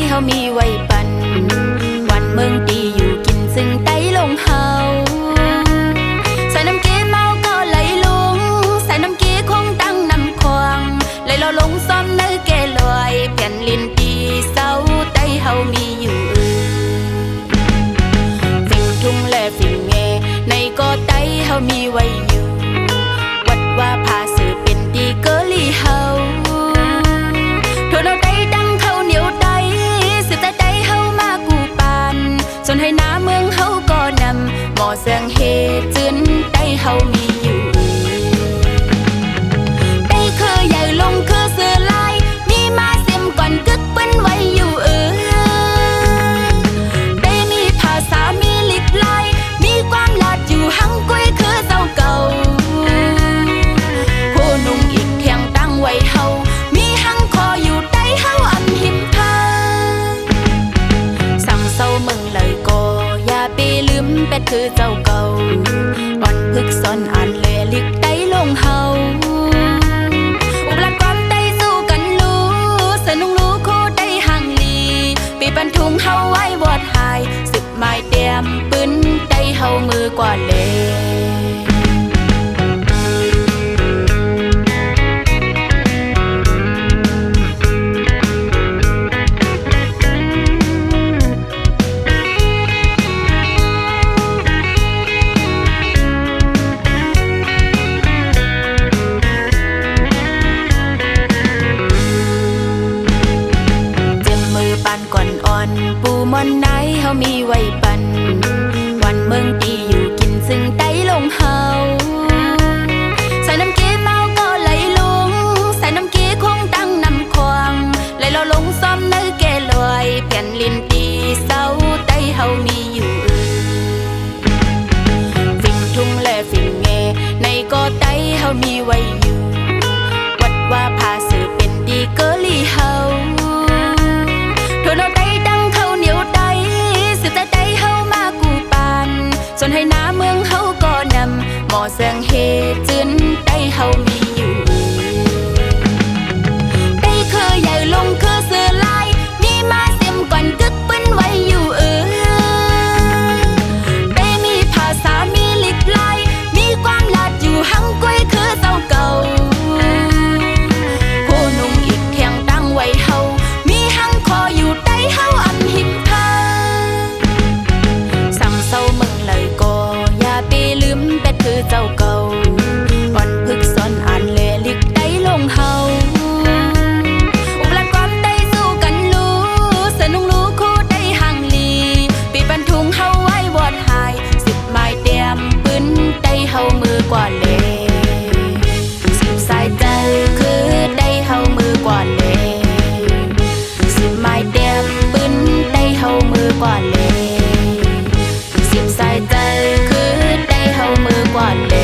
เฮามีไว้ปันวันเมืองดีอยู่กินซึ่งไตลงเฮาใส่น้ำเกเมาก็ไหลลงใส่น้ำเกคงตั้งน้ำควงไหลเราลงซ้อมเนื้อแก่ลอยเปลี่ยนลิ้นตีเศร้าไตเฮามีอยู่ฟิงทุ่งและฟิงเงในก็ไตเฮามีไว้อยู่วัดว่าพาสือเป็นดีเกอลี่เฮาโทนเอาไตดังเขาเหนียวไตสืบไตเฮามากูปานจนให้น้าเมืองเฮาก็นำหมอเสียงเฮจืนไตเฮามีอยู่ไตคือใหญ่ลงคือเสือลายมีมาเสียมก่อนกึกเป็นไว้อยู่ไตมีภาษามีลิดลายมีความลาดอยู่หังกุ้ยคือเจ้าเก่าผู้นุ่งอีกเทียงตั้งไว้เฮามีหังคออยู่ไตเฮาอันหิมพาสั่งเศร้ามึงเลยก็อย่าไปลืมเป็ดคือเจ้าเก่าอ่อนพึกซ้อนอ่านเลลิกไตลงเฮาอุบลัดความไตสู้กันรู้สนุงรู้คู่ไตห่างลีปีปันทุงเฮาไว้วอดหายสึกไม้เตรียมปืนไตเฮามือกว่าเลก่อนอ่อนปูมอนไหนเฮามีไว้ปันวันเมืองดีอยู่กินซึ่งไตลงเฮาใส่น้ำเกเมาก็ไหลลงใส่น้ำเกคงตั้งน้ำควงไหลเราลงซ้อมเนื้อแก่ลอยเปลี่ยนลิ้นตีเศร้าไตเฮามีอยู่ฟิงทุ่งและฟิงเงในก็ไตเฮามีไว้อยู่วัดว่าพาสือเป็นดีเกอลี่เฮาโทนเอาไตดังเขาเหนียวไตสืบไตเฮามากูปานจนให้น้าเมืองเฮาก็นำหมอเสียงเฮจืนไตเฮามีอยู่ไตคือใหญ่ลงคือเสือลายมีมาเสียมก่อนกึกเป็นไว้อยู่ไตมีภาษามีลิดลายมีความลาดอยู่หังกุ้ยคือเจ้าเก่าผู้นุ่งอีกเทียงตั้งไว้เฮามีหังคออยู่ไตเฮาอันหิมพาสั่งเศร้ามึงเลยก็อย่าไปลืมเป็ดคือเจ้าเก่าอ่อนพึกซ้อนอ่านเลลิกไตลงเฮาอุบลัดความไตสู้กันรู้สนุงรู้คู่ไตห่างลีปีปันทุงเฮาไว้วอดหายสิบไม้เตรียมปืนไตเฮามือกว่าเลสิบสายใจคือไตเฮามือกว่าเลสิบไม้เตรียมปืนไตเฮามือกว่าเลสิบสายใจคือไตเฮามือกว่าเล